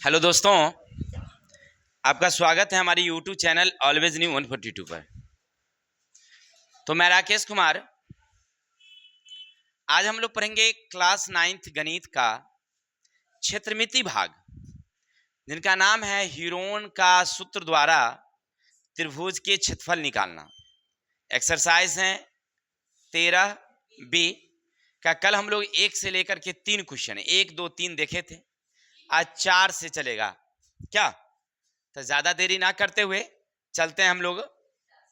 Hello दोस्तों, आपका स्वागत है हमारी यूट्यूब चैनल ऑलवेज न्यू 142 पर। तो मैं राकेश कुमार। आज हम लोग पढ़ेंगे क्लास 9th गणित का क्षेत्रमिति भाग, जिनका नाम है हीरोन का सूत्र द्वारा त्रिभुज के क्षेत्रफल निकालना। एक्सरसाइज है 13 बी का। कल हम लोग 1 से लेकर के 3 क्वेश्चन 1, 2, 3 देखे थे। आज 4 से चलेगा क्या? तो ज्यादा देरी ना करते हुए चलते हैं हम लोग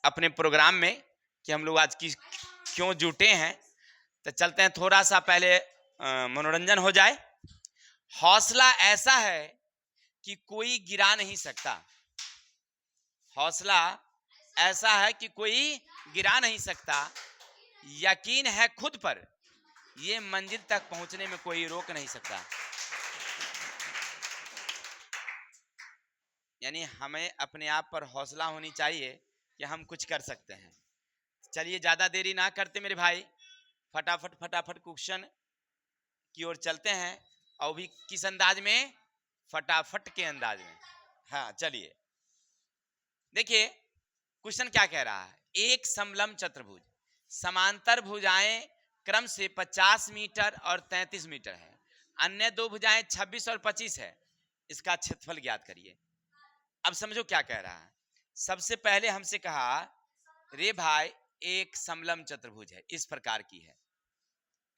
अपने प्रोग्राम में कि हम लोग आज की क्यों जुटे हैं। तो चलते हैं, थोड़ा सा पहले मनोरंजन हो जाए। हौसला ऐसा है कि कोई गिरा नहीं सकता। हौसला ऐसा है कि कोई गिरा नहीं सकता। यकीन है खुद पर, ये मंजिल तक पहुंचने में कोई रोक नहीं सकता। यानी हमें अपने आप पर हौसला होनी चाहिए कि हम कुछ कर सकते हैं। चलिए ज्यादा देरी ना करते मेरे भाई, फटाफट क्वेश्चन की ओर चलते हैं। और भी किस अंदाज में? फटाफट के अंदाज में। हाँ चलिए देखिए क्वेश्चन क्या कह रहा है। एक समलंब चतुर्भुज, समांतर भुजाएं क्रम से 50 मीटर और 33 मीटर है। अन्य दो भुजाएं 26 और 25 है। इसका क्षेत्रफल ज्ञात करिए। अब समझो क्या कह रहा है। सबसे पहले हमसे कहा, रे भाई एक समलंब चतुर्भुज है, इस प्रकार की है।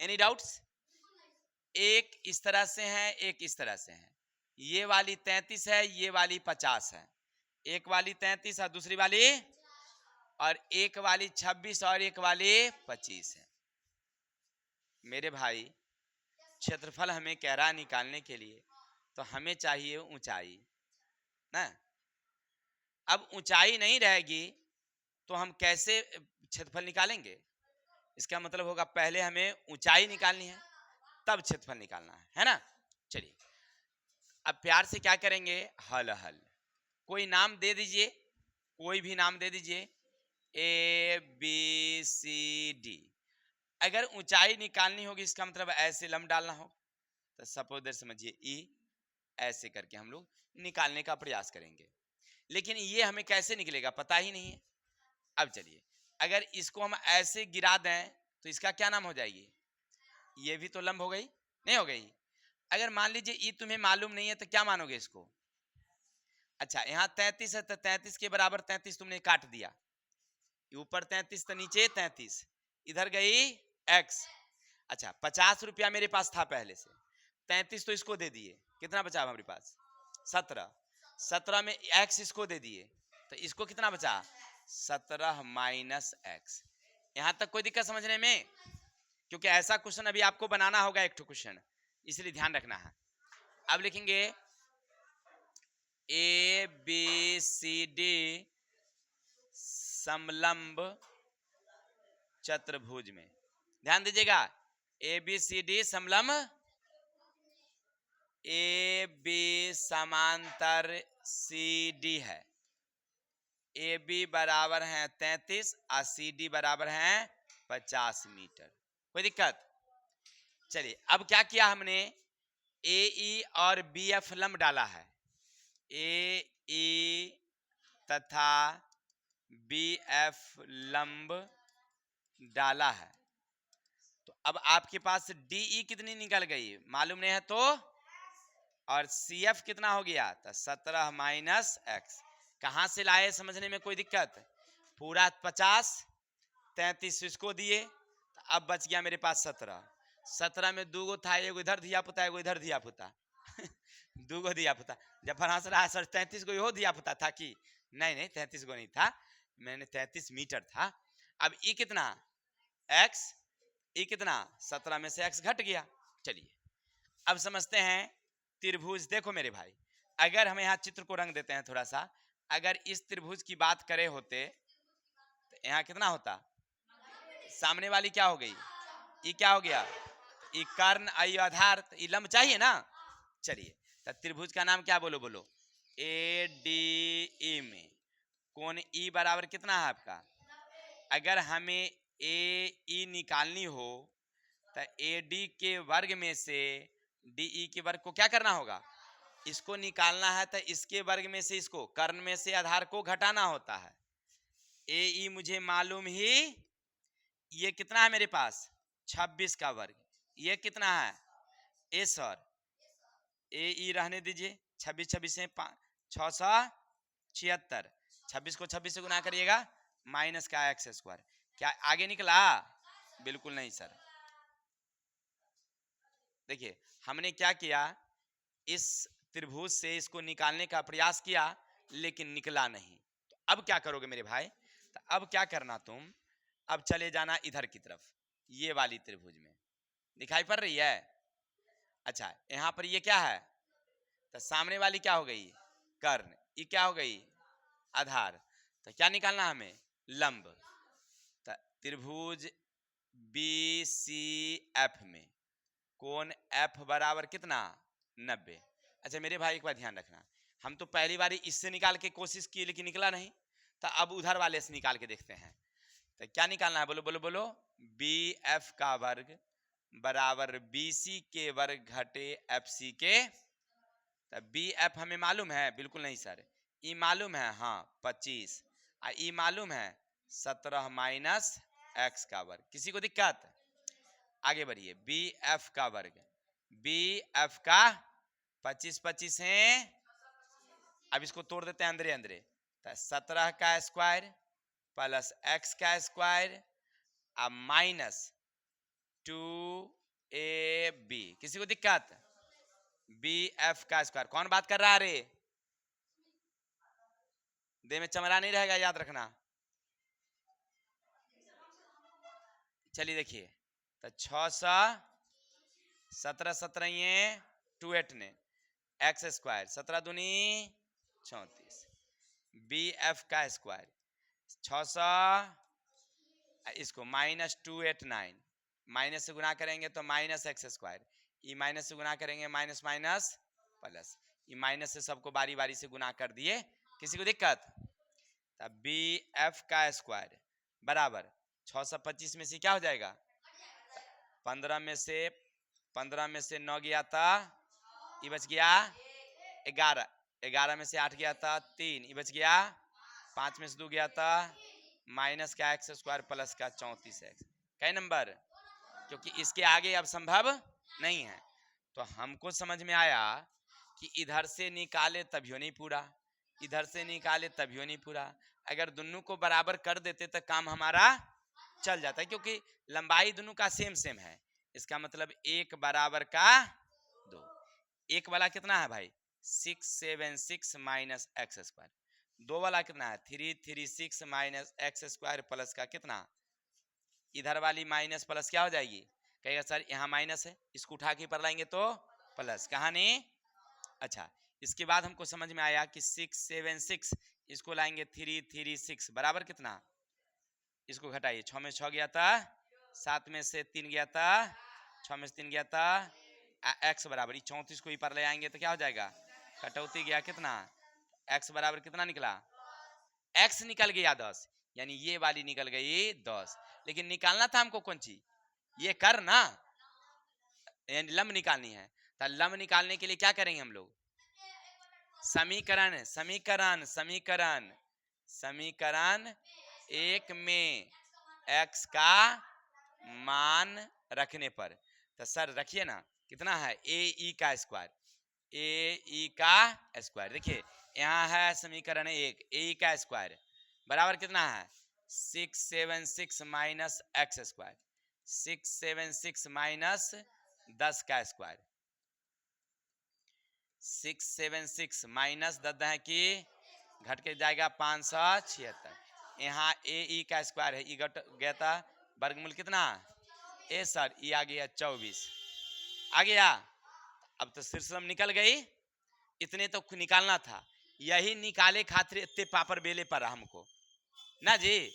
Any doubts? एक इस तरह से है, एक इस तरह से है। ये वाली 33 है, ये वाली 50 है। एक वाली 33 है, दूसरी वाली, और एक वाली 26 और एक वाली 25 है। मेरे भाई क्षेत्रफल हमें कह रहा निकालने के लिए, तो हमें चाहिए ऊंचाई ना। अब ऊंचाई नहीं रहेगी तो हम कैसे क्षेत्रफल निकालेंगे? इसका मतलब होगा पहले हमें ऊंचाई निकालनी है, तब क्षेत्रफल निकालना है ना। चलिए अब प्यार से क्या करेंगे, हल हल। कोई नाम दे दीजिए, कोई भी नाम दे दीजिए। A B C D. अगर ऊंचाई निकालनी होगी, इसका मतलब ऐसे लंब डालना हो, तो सपोज समझिए ई, ऐसे करके हम लोग निकालने का प्रयास करेंगे। लेकिन ये हमें कैसे निकलेगा पता ही नहीं है। अब चलिए, अगर इसको हम ऐसे गिरा दें तो इसका क्या नाम हो जाएगी? ये भी तो लंब हो गई, नहीं हो गई? अगर मान लीजिए ई तुम्हें मालूम नहीं है तो क्या मानोगे इसको? अच्छा यहाँ 33 है तो 33 के बराबर 33 तुमने काट दिया। ऊपर 33 तो नीचे 33, इधर गई x। अच्छा 50 रुपया मेरे पास था पहले से, 33 तो इसको दे दिए, कितना बचा हमारे पास? 17। 17 में x इसको दे दिए, तो इसको कितना बचा? 17 माइनस x। यहां तक कोई दिक्कत समझने में? क्योंकि ऐसा क्वेश्चन अभी आपको बनाना होगा एक क्वेश्चन, इसलिए ध्यान रखना है। अब लिखेंगे ए बी सी डी समलंब चतुर्भुज में, ध्यान दीजिएगा, ए बी सी डी समलंब, ए बी समांतर सी डी है। ए बी बराबर है 33 और सी डी बराबर है 50 मीटर। कोई दिक्कत? चलिए अब क्या किया हमने, ए ई और बी एफ लंब डाला है। ए ई तथा बी एफ लंब डाला है। तो अब आपके पास डीई कितनी निकल गई मालूम नहीं है तो, और सी एफ कितना हो गया? तो 17 माइनस एक्स। कहां से लाए समझने में कोई दिक्कत? पूरा 50, 33 इसको दिए, तो अब बच गया मेरे पास 17। 17 में दूगो था, एगो इधर दिया पुता, एगो इधर दिया पुता दूगो दिया पुता। जब हंस रहा सर 33 को दिया पुता था कि नहीं 33 को नहीं था, मैंने 33 मीटर था। अब ई कितना? x। ई कितना? 17 में से x घट गया। चलिए अब समझते हैं त्रिभुज। देखो मेरे भाई, अगर हम यहाँ चित्र को रंग देते हैं थोड़ा सा, अगर इस त्रिभुज की बात करे होते तो यहाँ कितना होता? सामने वाली क्या हो गई? ई क्या हो गया? ई कर्ण, आई आधार, ई लंब चाहिए ना। चलिए तो त्रिभुज का नाम क्या? बोलो बोलो। ए डी ई में कोण ई बराबर कितना है आपका? अगर हमें ए ई निकालनी हो तो ए डी के वर्ग में से डी ई के वर्ग को क्या करना होगा? इसको निकालना है तो इसके वर्ग में से इसको, कर्ण में से आधार को घटाना होता है। ए ई मुझे मालूम ही, ये कितना है मेरे पास 26 का वर्ग, ये कितना है ए सर, ए ई रहने दीजिए, 26 26 से 676, 26 को 26 से गुना करिएगा माइनस का एक्स स्क्वायर, क्या आगे निकला? बिल्कुल नहीं सर। देखिए हमने क्या किया, इस त्रिभुज से इसको निकालने का प्रयास किया लेकिन निकला नहीं, तो अब क्या करोगे मेरे भाई? तो अब क्या करना तुम, अब चले जाना इधर की तरफ, ये वाली त्रिभुज में दिखाई पड़ रही है। अच्छा यहां पर ये क्या है, तो सामने वाली क्या हो गई कर्ण, ये क्या हो गई आधार, तो क्या निकालना हमें लंब। तो त्रिभुज बी सी एफ में कोण एफ बराबर कितना 90। अच्छा मेरे भाई एक बार ध्यान रखना, हम तो पहली बार इससे निकाल के कोशिश किए लेकिन निकला नहीं, तो अब उधर वाले से निकाल के देखते हैं। तो क्या निकालना है, बोलो बोलो बोलो, बी एफ का वर्ग बराबर बी सी के वर्ग घटे एफ सी के। तो बी एफ हमें मालूम है, बिल्कुल नहीं सर, ई मालूम है हाँ 25, ई मालूम है 17 माइनस एक्स का वर्ग। किसी को दिक्कत? आगे बढ़िए, बी एफ का वर्ग, बी एफ का 25 25 है, अब इसको तोड़ देते हैं अंदरे अंदरे, तो 17 का स्क्वायर प्लस एक्स का स्क्वायर अब माइनस 2ab। किसी को दिक्कत? बी एफ का स्क्वायर, कौन बात कर रहा है रे? दे में चमड़ा नहीं रहेगा, याद रखना। चलिए देखिए, तो 617 17 ये 28 ने एक्स स्क्वायर 17 दूनी 34, बी एफ का स्क्वायर 600, इसको माइनस 289, माइनस से गुना करेंगे तो minus x square, E minus से गुना करेंगे minus minus plus, E minus से सबको बारी बारी से गुना कर दिए। किसी को दिक्कत? तब बी एफ का स्क्वायर बराबर 625 में से क्या हो जाएगा, 15 में से 9 गया था, ये बच गया 11, 11 में से 8 गया था 3, ये बच गया 5 में से 2 गया था माइनस का एक्स स्क्वायर प्लस का 34 एक्स। कई नंबर? क्योंकि इसके आगे अब संभव नहीं है, तो हमको समझ में आया कि इधर से निकाले तभियो नहीं पूरा, इधर से निकाले तभियो नहीं पूरा, अगर दोनों को बराबर कर देते तो काम हमारा चल जाता है, क्योंकि लंबाई दोनों का सेम सेम है। इसका मतलब एक बराबर का दो, एक वाला कितना है भाई 676 माइनस एक्स स्क्वायर, दो वाला कितना है 336 माइनस एक्स स्क्वायर प्लस का कितना, इधर वाली माइनस प्लस क्या हो जाएगी, कहेगा सर यहाँ माइनस है, इसको उठा के पर लाएंगे तो प्लस, कहानी। अच्छा इसके बाद हमको समझ में आया कि 676 इसको लाएंगे 336 बराबर कितना, इसको घटाइए, 6 में 6 गया था, 7 में से 3 गया था, 6 में से 3 गया था, एक्स बराबर 34 को ही पर ले आएंगे तो क्या हो जाएगा, कटौती गया कितना, एक्स बराबर कितना निकला, एक्स निकल गया 10, यानी ये वाली निकल गई 10, लेकिन निकालना था हमको कौन चीज, ये कर ना, यानी लंब निकालनी है। तो लंब निकालने के लिए क्या करेंगे हम लोग, समीकरण समीकरण समीकरण समीकरण एक में x का मान रखने पर, तो सर रखिए ना कितना है ए ई का स्क्वायर, ए ई का स्क्वायर, देखिए यहाँ है समीकरण एक, ए का स्क्वायर बराबर कितना है 676 माइनस एक्स स्क्वायर, 676 माइनस 10 का स्क्वायर, 676 माइनस 10 है कि घट के जाएगा 576, यहाँ ए ई का स्क्वायर है, ई घट गया था वर्गमूल कितना ए सर, ई आ गया 24, आ गया। अब तो शीर्षम निकल गई, इतने तो निकालना था, यही निकाले खातिर इतने पापड़ बेले पर हमको ना जी।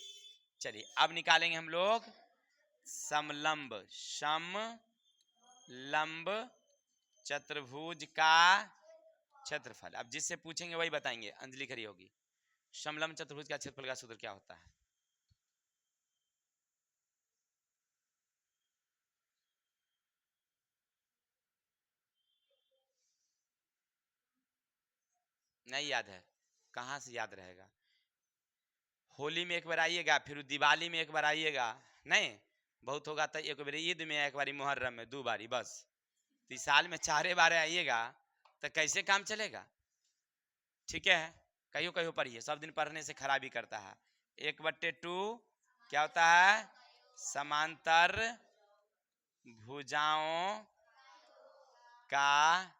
चलिए अब निकालेंगे हम लोग समलंब, समलंब चतुर्भुज का क्षेत्रफल। अब जिससे पूछेंगे वही बताएंगे, अंजलि खड़ी होगी। समलंब चतुर्भुज का क्षेत्रफल का सूत्र क्या होता है? नहीं याद है, कहाँ से याद रहेगा। होली में एक बार आइएगा, फिर दिवाली में एक बार आइएगा, नहीं बहुत होगा तो एक बार ईद में, एक बार मुहर्रम में, 2 बारी बस। तो इस साल में 4 बार आइएगा तो कैसे काम चलेगा। ठीक है, कहियो कहियो पढ़िए, सब दिन पढ़ने से खराबी करता है। 1/2 क्या होता है, समांतर भुजाओं का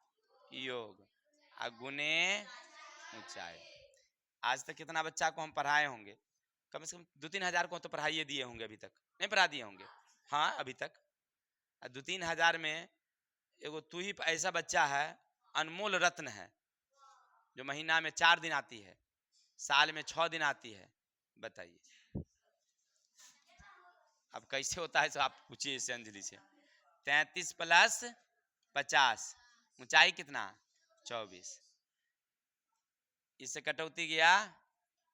योग गुने ऊंचाई। आज तक कितना बच्चा को हम पढ़ाए होंगे, कम से कम 2-3 हजार को तो पढ़ाइए दिए होंगे अभी तक, नहीं पढ़ा दिए होंगे। हाँ अभी तक 2-3 हजार में एगो तू ही ऐसा बच्चा है, अनमोल रत्न है, जो महीना में 4 दिन आती है, साल में 6 दिन आती है। बताइए अब कैसे होता है, तो आप पूछिए इससे, अंजलि से। 33 + 50, ऊंचाई कितना, 24, इससे कटौती गया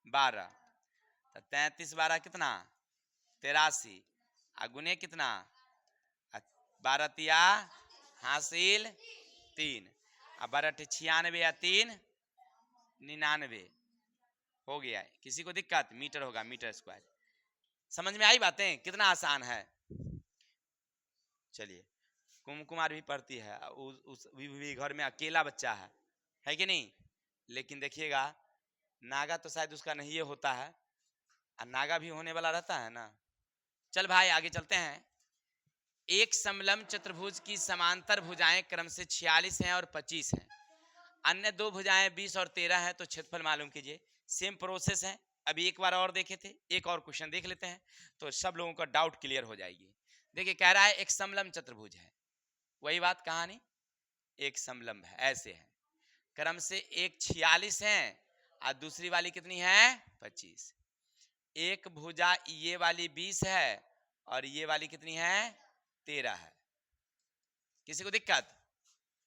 12, तो 33 12 कितना, 83, गुने कितना, 12 तिया हासिल 3, 12 96 या 3 99, हो गया है। किसी को दिक्कत, मीटर होगा, मीटर स्क्वायर। समझ में आई बातें, कितना आसान है। चलिए, कुमकुमार भी पढ़ती है, उस भी घर में अकेला बच्चा है कि नहीं। लेकिन देखिएगा, नागा तो शायद उसका नहीं होता है, और नागा भी होने वाला रहता है ना। चल भाई आगे चलते हैं। एक समलंब चतुर्भुज की समांतर भुजाएं क्रम से 46 हैं और 25 हैं, अन्य 2 भुजाएं 20 और 13 हैं, तो क्षेत्रफल मालूम कीजिए। सेम प्रोसेस है, अभी एक बार और देखे थे, एक और क्वेश्चन देख लेते हैं, तो सब लोगों का डाउट क्लियर हो जाएगी। देखिए कह रहा है एक समलंब चतुर्भुज है, वही बात कहानी, एक समलंब है, ऐसे है, क्रम से एक 46 है और दूसरी वाली कितनी है, 25। एक भुजा ये वाली 20 है और ये वाली कितनी है, 13 है। किसी को दिक्कत,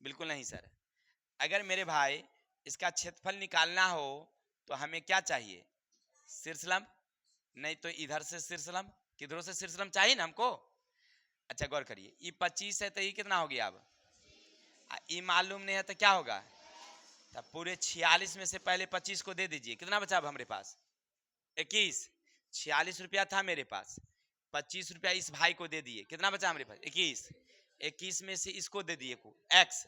बिल्कुल नहीं सर। अगर मेरे भाई इसका क्षेत्रफल निकालना हो तो हमें क्या चाहिए, शीर्षलंब, नहीं तो इधर से शीर्षलंब, किधरों से शीर्षलंब चाहिए ना हमको। अच्छा गौर करिए, ये 25 है तो ये कितना हो गया, अब ये मालूम नहीं है तो क्या होगा, तो पूरे 46 में से पहले 25 को दे दीजिए, कितना बचा अब हमारे पास, 21। 46 रुपया था मेरे पास, 25 रुपया इस भाई को दे दिए, कितना बचा हमारे पास, 21। 21 में से इसको दे दिए को x,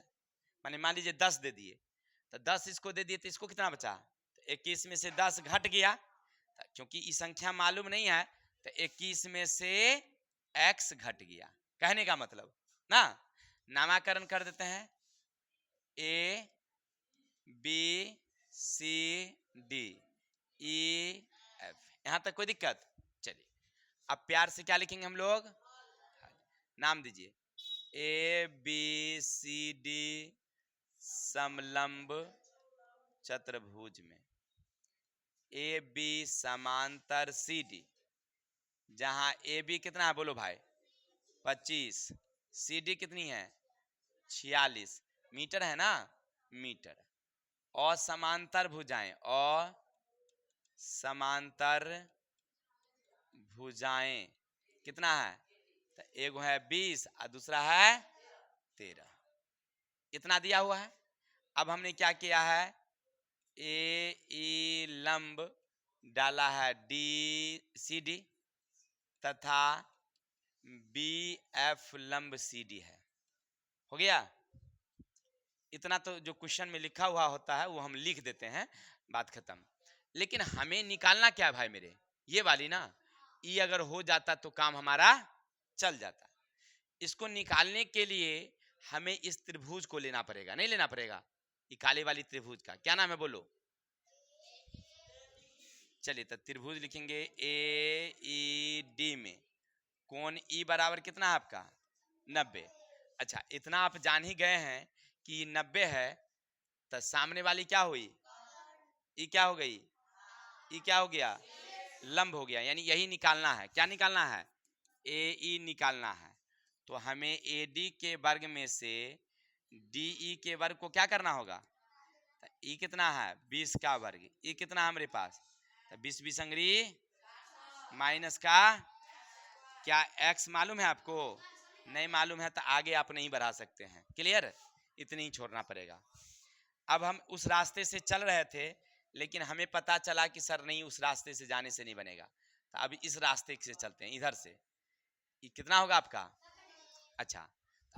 माने मान लीजिए 10 दे दिए, तो 10 इसको दे दिए, तो इसको कितना बचा, तो 21 में से 10 घट गया, क्योंकि ये संख्या मालूम नहीं है, तो 21 में से x घट गया। कहने का मतलब ना, नामाकरण कर देते हैं, A B C D E F, यहां तक कोई दिक्कत। चलिए अब प्यार से क्या लिखेंगे हम लोग, नाम दीजिए, A B C D समलंब चतुर्भुज में ए बी समांतर सी डी, जहां ए बी कितना है बोलो भाई, 25, सी डी कितनी है, 46, मीटर है ना, मीटर। और समांतर भुजाएं, और समांतर भुजाएं कितना है, तो एक है 20 और दूसरा है 13, इतना दिया हुआ है। अब हमने क्या किया है, ए ई लंब डाला है डी सी डी, तथा बी एफ लंब सी डी है, हो गया। इतना तो जो क्वेश्चन में लिखा हुआ होता है वो हम लिख देते हैं, बात खत्म। लेकिन हमें निकालना क्या है भाई मेरे, ये वाली ना, ये अगर हो जाता तो काम हमारा चल जाता। इसको निकालने के लिए हमें इस त्रिभुज को लेना पड़ेगा, नहीं लेना पड़ेगा, ये काले वाली त्रिभुज का क्या नाम है बोलो। चलिए तो त्रिभुज लिखेंगे, ए ई डी में कोण ई बराबर कितना है आपका, 90। अच्छा इतना आप जान ही गए हैं कि 90 है, तो सामने वाली क्या हुई, ई क्या हो गई, ई क्या हो गया, लंब हो गया, यानी यही निकालना है, क्या निकालना है, ए ई निकालना है। तो हमें ए डी के वर्ग में से डी ई के वर्ग को क्या करना होगा, ई कितना है 20 का वर्ग, ई कितना हमारे पास, तो 20 20 अंग्री माइनस का, क्या x मालूम है आपको, नहीं मालूम है तो आगे आप नहीं बढ़ा सकते हैं, क्लियर, इतनी ही छोड़ना पड़ेगा। अब हम उस रास्ते से चल रहे थे, लेकिन हमें पता चला कि सर नहीं, उस रास्ते से जाने से नहीं बनेगा, तो अब इस रास्ते से चलते हैं, इधर से। ये कितना होगा आपका? अच्छा,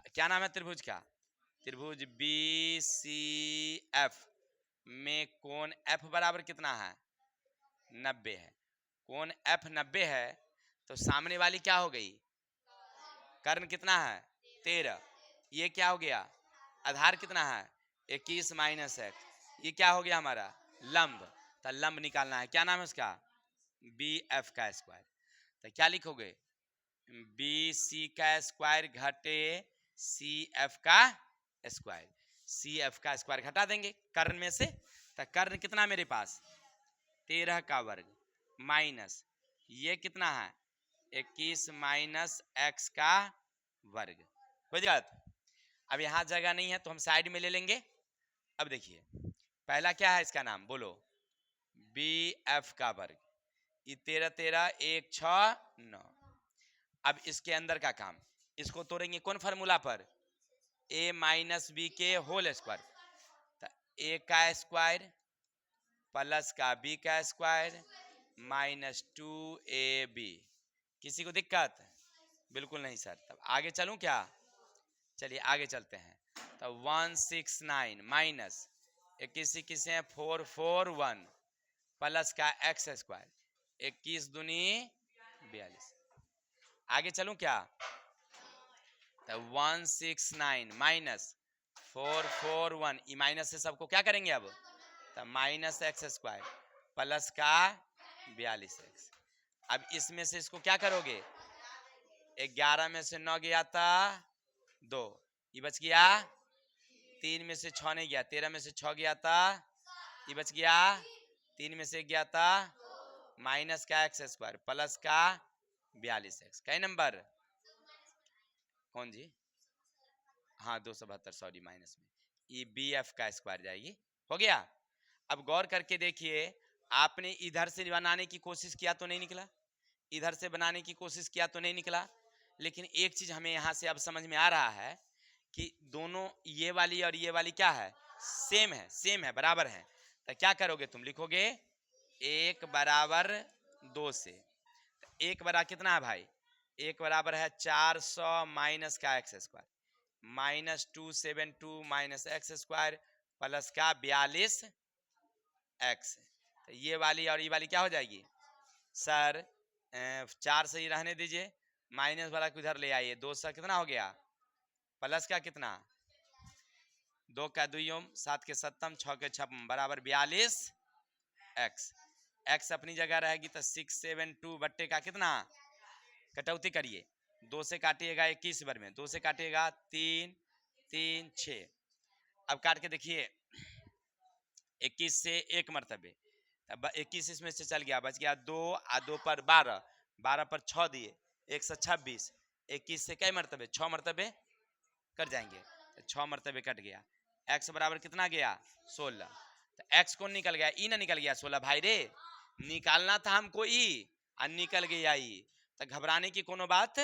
क्या नाम है त्रिभुज का? त्रिभुज बी सी एफ में कोण एफ बराबर कितना है? 90 है। कोण एफ 90 है, तो सामने वाली क्या हो गई? कर्ण कितना है? 13। ये क्या हो गया? आधार कितना है? 21 माइनस एक्स। ये क्या हो गया हमारा? लंब। तो लंब निकालना है, क्या नाम है उसका? बी एफ का स्क्वायर। तो क्या लिखोगे? बी सी का स्क्वायर घटे सी एफ का स्क्वायर। सी एफ का स्क्वायर घटा देंगे कर्ण में से। तो कर्ण कितना मेरे पास? 13 का वर्ग माइनस ये कितना है? 21 माइनस एक्स का वर्ग। कोई दिक्कत? अब यहाँ जगह नहीं है तो हम साइड में ले लेंगे। अब देखिए, पहला क्या है इसका नाम बोलो? बी एफ का वर्ग। ये 13 13 1 6 9। अब इसके अंदर का काम, इसको तोड़ेंगे कौन फार्मूला पर? ए माइनस बी के होल स्क्वायर। तो ए का स्क्वायर प्लस का बी का स्क्वायर माइनस 2ab। किसी को दिक्कत? बिल्कुल नहीं सर। तब आगे चलूं क्या? चलिए आगे चलते हैं। तो 169 माइनस 21 किसे 441 प्लस का एक्स स्क्वायर 21 दूनी 42। आगे चलूं क्या? तो 169 माइनस 441, ई माइनस से सबको क्या करेंगे अब? तो माइनस एक्स स्क्वायर प्लस का 42x। अब इसमें से इसको क्या करोगे? 11 में से 9 गया था 2, ये बच गया 3 में से 6 नहीं गया, 13 में से 6 गया था, ये बच गया 3 में से गया था माइनस का एक्स स्क्वायर प्लस का 42x। कई नंबर? कौन जी? हाँ 272, सॉरी माइनस में। ये बी एफ का स्क्वायर जाएगी। हो गया? अब गौर करके देखिए, आपने इधर से बनाने की कोशिश किया तो नहीं निकला, इधर से बनाने की कोशिश किया तो नहीं निकला, लेकिन एक चीज हमें यहाँ से अब समझ में आ रहा है कि दोनों ये वाली और ये वाली क्या है? सेम है, सेम है, बराबर है। तो क्या करोगे तुम? लिखोगे 1 बराबर 2 से। 1 बराबर कितना है भाई? 1 बराबर है 400 माइनस का x square minus 272 minus x square plus का 42 एक्स। तो ये वाली और ये वाली क्या हो जाएगी? सर 4 से ही रहने दीजिए, माइनस वाला को इधर ले आइए। 2 से कितना हो गया? प्लस का कितना? 2 का 2 7 के 7 6 के 56 बराबर 42 एक्स। एक्स अपनी जगह रहेगी तो 672 बट्टे का कितना? कटौती करिए, 2 से काटिएगा 21 बार में, 2 से काटिएगा 3 3 6। अब काट के देखिए 21 से 1 मरतबे, अब 21 इसमें से चल गया, बच गया 2 आ 2 पर 12, 12 पर 6 दिए 126। 21 से कई मरतबे? 6 मरतबे कट जाएंगे, 6 मरतबे कट गया। एक्स बराबर कितना गया? 16। तो एक्स कौन निकल गया? ई ना निकल गया 16 भाई रे। निकालना था हमको ई और निकल गया ई। तो घबराने की कोनो बात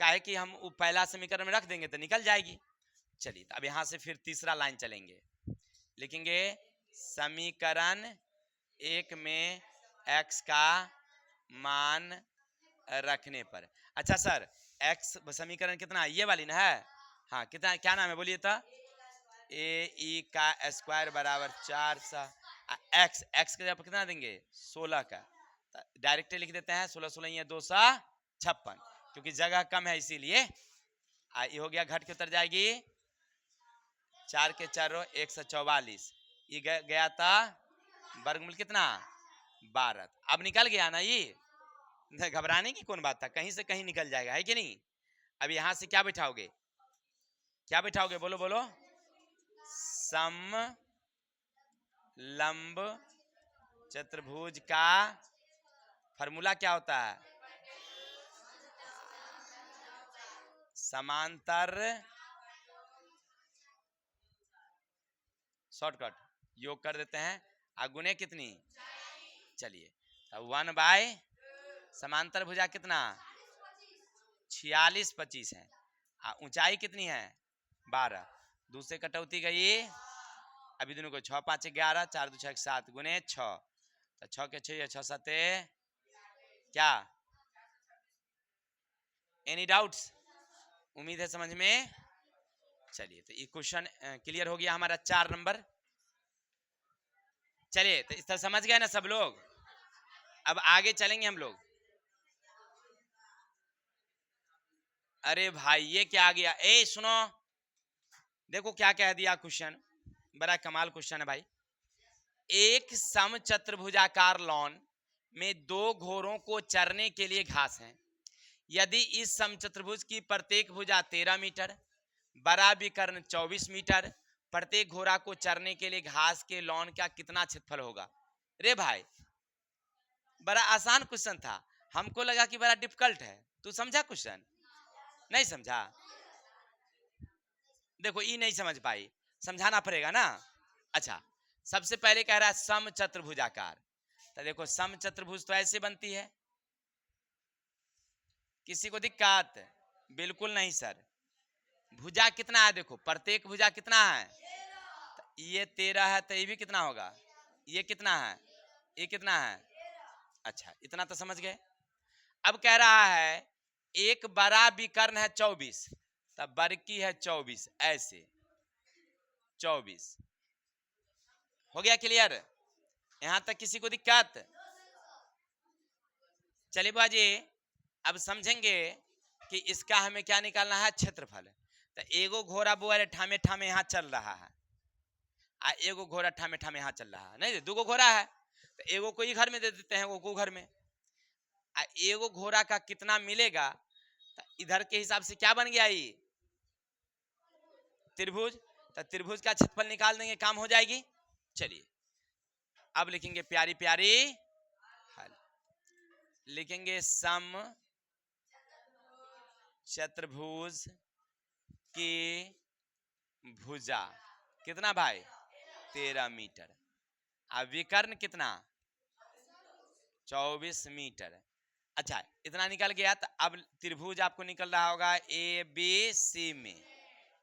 काहे कि हम पहला समीकरण में रख देंगे तो निकल जाएगी। चलिए अब यहां से फिर तीसरा लाइन चलेंगे, लिखेंगे समीकरण 1 में x का मान रखने पर। अच्छा सर, x समीकरण कितना? ये वाली ना है? हाँ कितना, क्या नाम है बोलिए तो? ए ई का स्क्वायर बराबर 400 एक्स। एक्स का कितना देंगे? 16 का। डायरेक्ट लिख देते हैं 16 16 ये 256, क्योंकि जगह कम है इसीलिए। ये हो गया, घट के उतर जाएगी 4 के 4 144। ये गया था वर्गमूल कितना? 12। अब निकल गया ना ये, घबराने की कौन बात था, कहीं से कहीं निकल जाएगा, है कि नहीं? अब यहां से क्या बैठाओगे? क्या बैठाओगे? बोलो बोलो। सम लंब चतुर्भुज का फॉर्मूला क्या होता है? समांतर शॉर्टकट योग कर देते हैं। आगुने कितनी? चलिए 1 बाय समांतर भुजा कितना? 46 25 है। ऊंचाई कितनी है? 12। दूसरे कटौती गई अभी दोनों को 6 5 11, 4 2 6 7 गुने 6, तो 6 के 6 6 7 क्या? Any doubts? उम्मीद है समझ में। चलिए तो ये क्वेश्चन क्लियर हो गया हमारा 4 नंबर। चलिए तो इस तरह समझ गए ना सब लोग। अब आगे चलेंगे हम लोग। अरे भाई ये क्या आ गया? ए सुनो, देखो क्या कह दिया क्वेश्चन, बड़ा कमाल क्वेश्चन है भाई। एक समचतुर्भुजाकार लॉन में दो घोड़ों को चरने के लिए घास है। यदि इस समचतुर्भुज की प्रत्येक भुजा 13 मीटर, बड़ा विकर्ण 24 मीटर, प्रत्येक घोड़ा को चरने के लिए घास के लॉन का कितना क्षेत्रफल होगा? रे भाई बड़ा आसान क्वेश्चन था, हमको लगा कि बड़ा डिफिकल्ट है। तू समझा क्वेश्चन? नहीं समझा? देखो ये नहीं समझ पाई, समझाना पड़ेगा ना। अच्छा, सबसे पहले कह रहा है समचतुर्भुजाकार, तो देखो समचतुर्भुज तो ऐसे बनती है। किसी को दिक्कत? बिल्कुल नहीं सर। भुजा कितना है? देखो प्रत्येक भुजा कितना है? तो ये 13 है, तो ये भी कितना होगा? ये कितना है? ये कितना है? अच्छा इतना तो समझ गए। अब कह रहा है एक बड़ा विकर्ण है 24, तब बड़की है 24, ऐसे 24 हो गया क्लियर? यहां तक किसी को दिक्कत? चलिए बाजी अब समझेंगे कि इसका हमें क्या निकालना है? क्षेत्रफल। तो एगो घोड़ा बुआरे ठामे ठामे यहाँ चल रहा है, आ एगो घोड़ा ठामे ठामे यहाँ चल रहा है। नहीं दो घोड़ा है, तो एगो को ही घर में दे देते हैं, वो को घर में। आ एगो घोड़ा का कितना मिलेगा? तो इधर के हिसाब से क्या बन गया? ये त्रिभुज। तो त्रिभुज का क्षेत्रफल निकाल देंगे, काम हो जाएगी। चलिए अब लिखेंगे प्यारी प्यारी हल, लिखेंगे सम चतुर्भुज की भुजा कितना भाई? 13 मीटर। अब विकर्ण कितना? 24 मीटर। अच्छा इतना निकल गया, तो अब त्रिभुज आपको निकल रहा होगा ए बी सी में,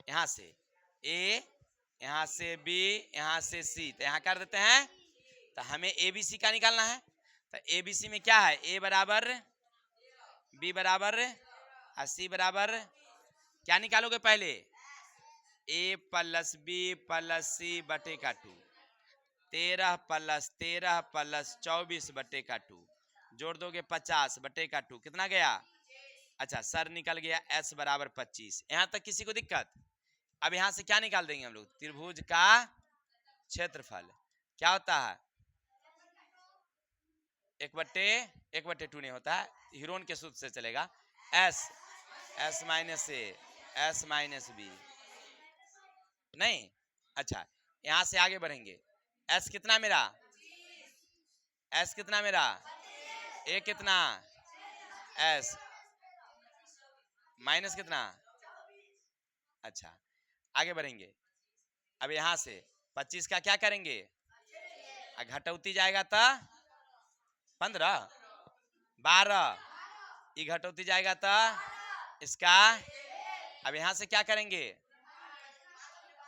यहां से ए, यहां से बी, यहां से सी, तो यहां कर देते हैं। तो हमें ए बी सी का निकालना है। तो ए बी सी में क्या है? ए बराबर बी बराबर और सी बराबर क्या निकालोगे पहले? ए प्लस बी प्लस सी बटे का 2, 13 प्लस 13 प्लस 24 बटे का 2, जोड़ दोगे 50 बटे का 2, कितना गया? अच्छा सर निकल गया एस बराबर 25। यहां तक किसी को दिक्कत? अब यहां से क्या निकाल देंगे हम लोग? त्रिभुज का क्षेत्रफल क्या होता है? 1/2 नहीं होता है, हीरोन के सूत्र से चलेगा। एस, एस माइनस ए, एस माइनस बी। नहीं अच्छा यहां से आगे बढ़ेंगे। एस कितना मेरा? एस कितना मेरा? ए कितना? एस माइनस कितना? अच्छा आगे बढ़ेंगे। अब यहां से 25 का क्या करेंगे? घटौती जाएगा तो 15, 12, ये घटौती जाएगा तो इसका। अब यहां से क्या करेंगे?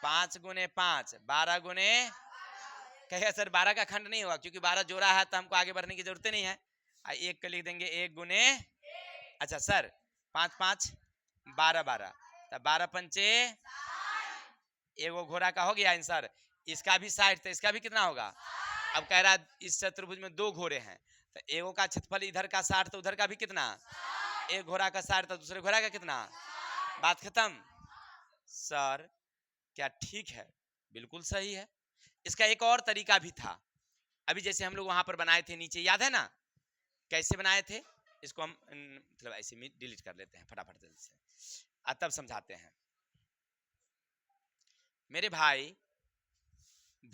5 गुने 5, 12 गुने, कहे सर 12 का खंड नहीं होगा क्योंकि 12 जोड़ा है, तो हमको आगे बढ़ने की जरूरत नहीं है। एक को लिख देंगे 1 गुने, अच्छा सर 5 5 12 12, तो 12 पंचे, एगो घोड़ा का हो गया आंसर। इसका भी 60, तो इसका भी कितना होगा? अब कह रहा इस चतुर्भुज में दो घोड़े हैं, तो एगो का क्षेत्रफल इधर का 60, तो उधर का भी कितना? एक घोड़ा का 60, तो दूसरे घोड़ा का कितना? बात खत्म। सर क्या ठीक है? बिल्कुल सही है। इसका एक और तरीका भी था, अभी जैसे हम लोग वहां पर बनाए थे नीचे, याद है ना कैसे बनाए थे? इसको हम मतलब ऐसे में डिलीट कर लेते हैं फटाफट जल्दी से, तब समझाते हैं। मेरे भाई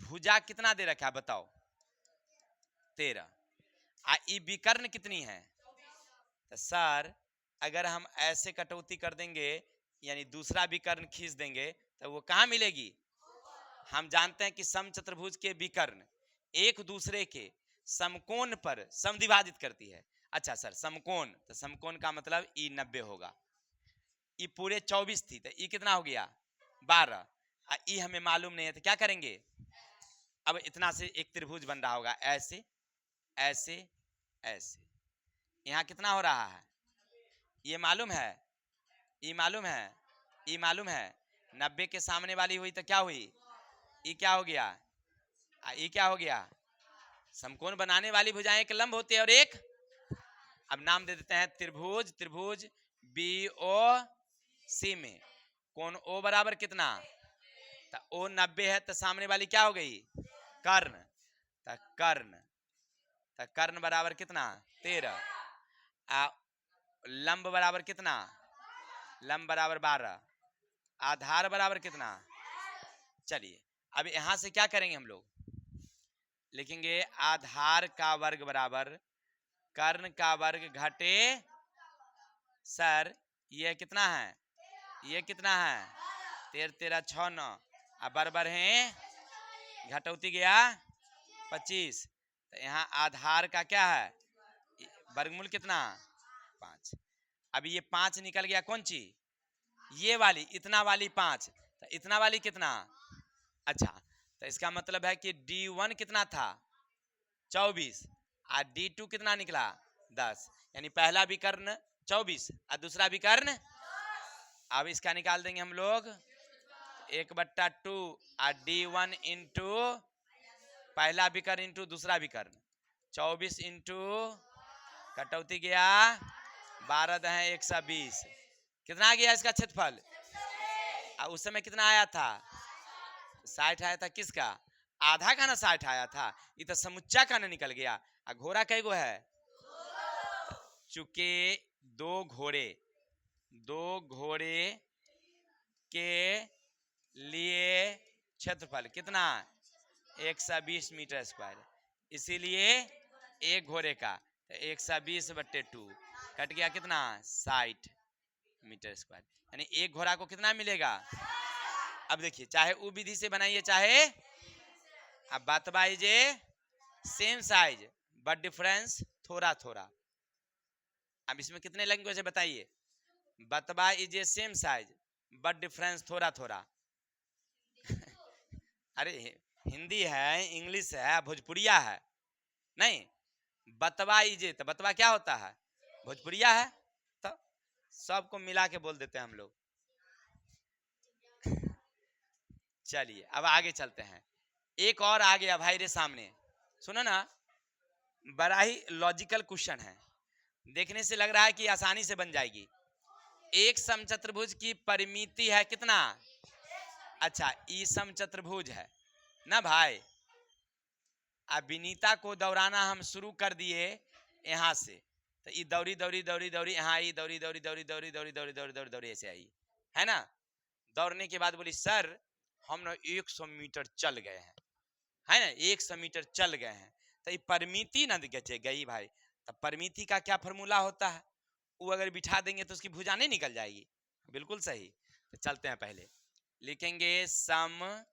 भुजा कितना दे रखा है बताओ? 13। ई विकर्ण कितनी है? तो सर अगर हम ऐसे कटौती कर देंगे, यानी दूसरा विकर्ण खींच देंगे, तो वो कहां मिलेगी? हम जानते हैं कि समचतुर्भुज के विकर्ण एक दूसरे के समकोण पर समद्विभाजित करती है। अच्छा सर समकोण, तो समकोण का मतलब ई 90 होगा। ई पूरे 24 थी, तो ई कितना हो गया? 12। ई हमें मालूम नहीं है, तो क्या करेंगे? अब इतना से एक त्रिभुज बन रहा होगा, ऐसे ऐसे ऐसे। यहाँ कितना हो रहा है ये मालूम है, ये मालूम है, ये मालूम है। 90 के सामने वाली हुई तो क्या हुई, ये क्या हो गया, ये क्या हो गया। समकोण बनाने वाली भुजाएं एक लंब होती है और एक, अब नाम दे देते हैं त्रिभुज। त्रिभुज बी ओ सी में कोण ओ बराबर कितना, तो ओ 90 है तो सामने वाली क्या हो गई, कर्ण। तो कर्ण, तो कर्ण बराबर कितना 13। लंब बराबर कितना, लंब बराबर 12। आधार बराबर कितना। चलिए अब यहां से क्या करेंगे हम लोग, लिखेंगे आधार का वर्ग बराबर कर्ण का वर्ग घटे, सर ये कितना है, ये कितना है 13 13 6 9, अब बराबर है घटौती गया 25। तो यहाँ आधार का क्या है वर्गमूल कितना 5। अब ये 5 निकल गया कौन ची, ये वाली, इतना वाली 5, तो इतना वाली कितना। अच्छा तो इसका मतलब है कि D1 कितना था 24 और D2 कितना निकला 10, यानी पहला विकर्ण 24 और दूसरा विकर्ण। अब इसका निकाल देंगे हम लोग 1/2 और D1 इंटू पहला विकर्ण इंटू दूसरा विकर्ण, 24 इंटू कटौती गया 12 दहें 120, कितना आ गया इसका क्षेत्रफल। और उस समय कितना आया था 60 आया था, किसका आधा का ना 60 आया था, ये तो समुच्चा का ना निकल गया। और घोड़ा कई गो है, चूंकि दो घोड़े के लिए क्षेत्रफल कितना 120 मीटर स्क्वायर, इसीलिए एक घोड़े का 120/2 कट गया कितना 60 मीटर स्क्वायर, यानी एक घोड़ा को कितना मिलेगा। अब देखिए चाहे उ विधि से बनाइए चाहे, अब बतवा जे सेम साइज बट डिफरेंस थोड़ा थोड़ा। अब इसमें कितने लैंग्वेज है बताइए, बतवा इजे सेम साइज बट डिफरेंस थोड़ा थोड़ा। अरे हिंदी है, इंग्लिश है, भोजपुरिया है, नहीं बतवा इजे, तो बतवा क्या होता है भोजपुरिया है, तो सबको मिला के बोल देते हैं हम लोग। चलिए अब आगे चलते हैं, एक और आ गया भाई रे सामने, सुनो ना बड़ा ही लॉजिकल क्वेश्चन है, देखने से लग रहा है कि आसानी से बन जाएगी। एक समचतुर्भुज की परिमिति है कितना, अच्छा ई समचतुर्भुज है ना भाई। अब विनीता को दौड़ाना हम शुरू कर दिए यहाँ से, तो ये दौड़ी दौड़ी दौड़ी दौड़ी यहाँ आई, दौड़ी दौड़ी दौड़ी दौड़ी दौड़ी दौड़ी दौड़ी दौड़ी दौड़ी ऐसे आई है ना। दौड़ने के बाद बोली सर हम ना 100 मीटर चल गए हैं, है ना 100 मीटर चल गए हैं, तो ये परिमिति ना गई भाई। तो परिमिति का क्या फॉर्मूला होता है, वो अगर बिठा देंगे तो उसकी भुजा नहीं निकल जाएगी, बिल्कुल सही। तो चलते हैं पहले लिखेंगे सम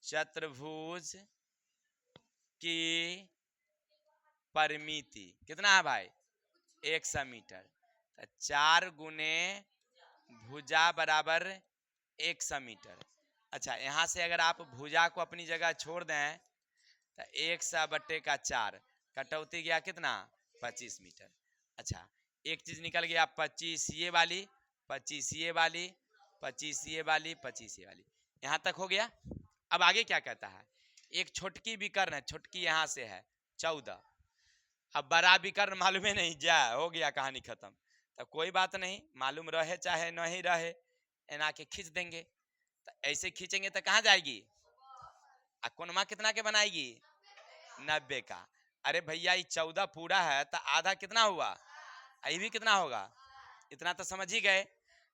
चतुर्भुज की परिमिति कितना है भाई 100 मीटर, तो 4 गुने भुजा बराबर 100 मीटर। अच्छा यहाँ से अगर आप भुजा को अपनी जगह छोड़ दें तो 100/4 कटौती गया कितना 25 मीटर। अच्छा एक चीज निकल गया 25 ये वाली, 25 ये वाली, 25 ये वाली, 25 ये वाली, यहाँ तक हो गया। अब आगे क्या कहता है, एक छोटकी विकर्ण है, छोटकी यहाँ से है 14, अब बड़ा विकर्ण मालूम है नहीं जा हो गया कहानी खत्म। तो कोई बात नहीं, मालूम रहे चाहे नहीं रहे एना के खींच देंगे, तो ऐसे खींचेंगे तो कहाँ जाएगी, कोनमा कितना के बनाएगी 90 का। अरे भैया ये 14 पूरा है तो आधा कितना हुआ, ये भी कितना होगा, इतना तो समझ ही गए।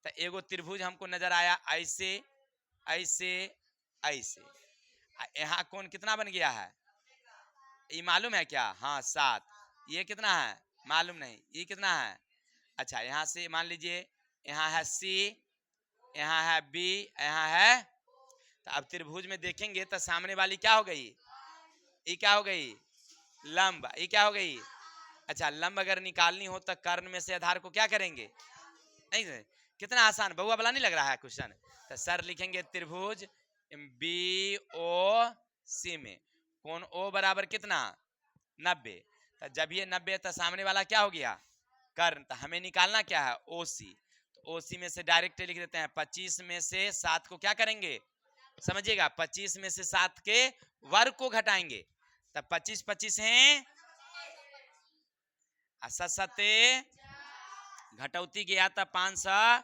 तो एगो त्रिभुज हमको नजर आया ऐसे ऐसे ऐसे, यहाँ कौन कितना बन गया है ये मालूम है क्या, हाँ 7, ये कितना है मालूम नहीं, ये कितना है। अच्छा यहाँ से मान लीजिए यहाँ है सी, यहाँ है बी, यहाँ है, तो अब त्रिभुज में देखेंगे तो सामने वाली क्या हो गई, ये क्या हो गई लंब, ये क्या हो गई। अच्छा लंब अगर निकालनी हो तो कर्ण में से आधार को क्या करेंगे, नहीं कितना आसान, बहुआ वाला नहीं लग रहा है क्वेश्चन। तो सर लिखेंगे त्रिभुज बी ओ सी में कोण ओ बराबर कितना 90। तो जब ये 90 तो सामने वाला क्या हो गया कर्ण। तो हमें निकालना क्या है ओ सी। तो ओ सी में से डायरेक्ट लिख देते हैं 25 में से 7 को क्या करेंगे समझिएगा 25 में से 7 के वर्ग को घटाएंगे। तब 25 25 हैं 7 घटौती गया था 500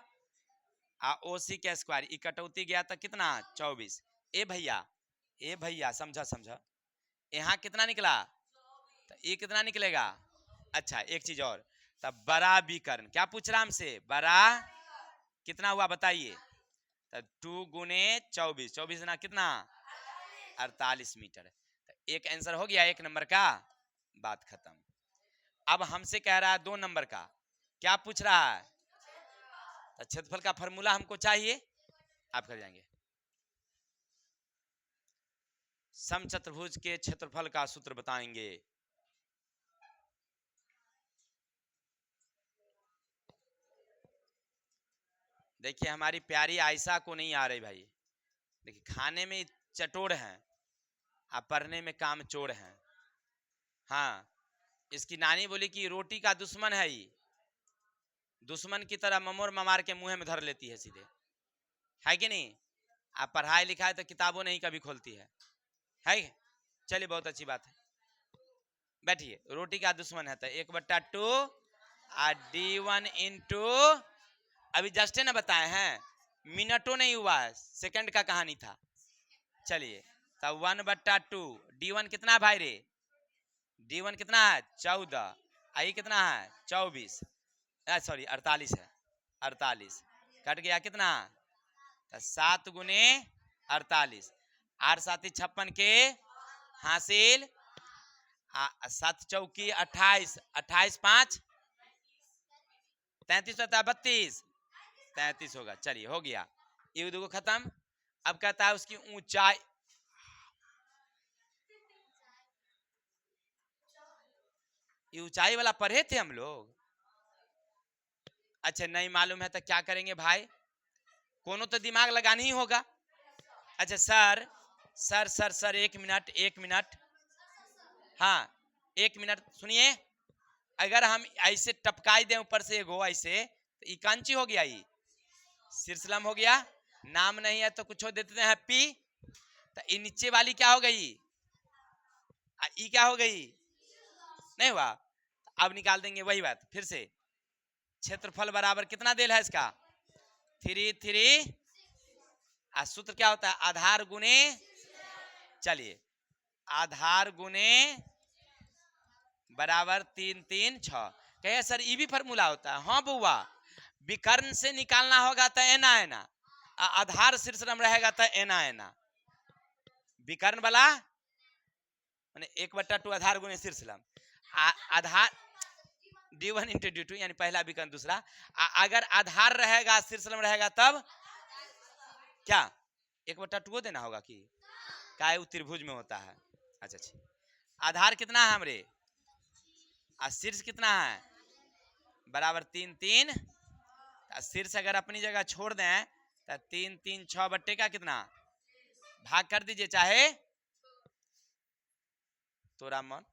ओसी के स्क्वायर ई कटौती गया था कितना 24। ए भैया समझा समझा यहाँ कितना निकला तो ये कितना निकलेगा। अच्छा एक चीज और तब बड़ा विकर्ण क्या पूछ रहा हमसे बड़ा कितना हुआ बताइए। तो 2 गुने 24 24 ना कितना 48 मीटर। तो एक आंसर हो गया 1 नंबर का बात खत्म। अब हमसे कह रहा है 2 नंबर का क्या पूछ रहा है तो क्षेत्रफल का फॉर्मूला हमको चाहिए आप कर जाएंगे। समचतुर्भुज के क्षेत्रफल का सूत्र बताएंगे। देखिए हमारी प्यारी आयशा को नहीं आ रही भाई। देखिए खाने में चटोर हैं आप पढ़ने में काम चोर हैं। हाँ इसकी नानी बोली कि रोटी का दुश्मन है ये दुश्मन की तरह ममोर ममार के मुंह में धर लेती है सीधे है कि नहीं। आप पढ़ाई लिखाई तो किताबों नहीं कभी खोलती है चलिए बहुत अच्छी बात है बैठिए। रोटी का दुश्मन है तो 1/2 D1 इंटू अभी जस्ट ना बताए हैं मिनटों नहीं हुआ है सेकंड का कहानी था। चलिए तब 1/2 D1 कितना है भाई रे D1 कितना है 14 आई कितना है 24 सॉरी 48 है 48 कट गया कितना 7 गुने 48 8 7 56 के हासिल 7 चौकी 28 28 5 33 होता है 32 33 होगा। चलिए हो गया ये दो खत्म। अब कहता है उसकी ऊंचाई ये ऊंचाई वाला पढ़े थे हम लोग। अच्छा नहीं मालूम है तो क्या करेंगे भाई कोनो तो दिमाग लगाना ही होगा। अच्छा sir sir sir sir 1 minute हाँ 1 मिनट सुनिए। अगर हम ऐसे टपकाई दें ऊपर से एगो ऐसे तो कांची हो गया ये शीर्षलम हो गया। नाम नहीं है तो कुछ दे देते हैं पी। तो ये नीचे वाली क्या हो गई ई क्या हो गई नहीं हुआ। अब निकाल देंगे वही बात फिर से क्षेत्रफल बराबर कितना देल है इसका 3 3 सूत्र क्या होता है आधार गुने। चलिए आधार गुने बराबर 3 3 6 कहे सर ये भी फॉर्मूला होता है। हाँ बुआ विकर्ण से निकालना होगा तो एना एना आधार शीर्षम रहेगा तो एना एना विकर्ण वाला माने 1/2 आधार गुने शीर्षलम आधार D1 इंटू D2 यानी पहला विकर्ण दूसरा अगर आधार रहेगा शीर्षलम रहेगा तब क्या 1/2 देना होगा कि क्या है त्रिभुज में होता है। अच्छा अच्छा आधार कितना है हमरे शीर्ष कितना है बराबर 3 3 शीर्ष अगर अपनी जगह छोड़ दें तो 3 3 6 बट्टे का कितना भाग कर दीजिए चाहे तोरा मन।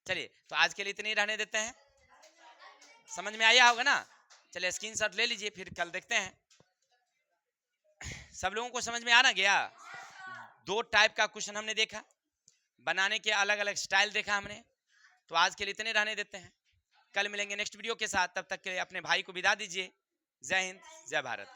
चलिए तो आज के लिए इतने ही रहने देते हैं समझ में आया होगा ना। चलिए स्क्रीनशॉट ले लीजिए फिर कल देखते हैं। सब लोगों को समझ में आना गया। 2 टाइप का क्वेश्चन हमने देखा बनाने के अलग अलग स्टाइल देखा हमने। तो आज के लिए इतने रहने देते हैं कल मिलेंगे नेक्स्ट वीडियो के साथ। तब तक के लिए अपने भाई को विदा दीजिए। जय हिंद जय भारत।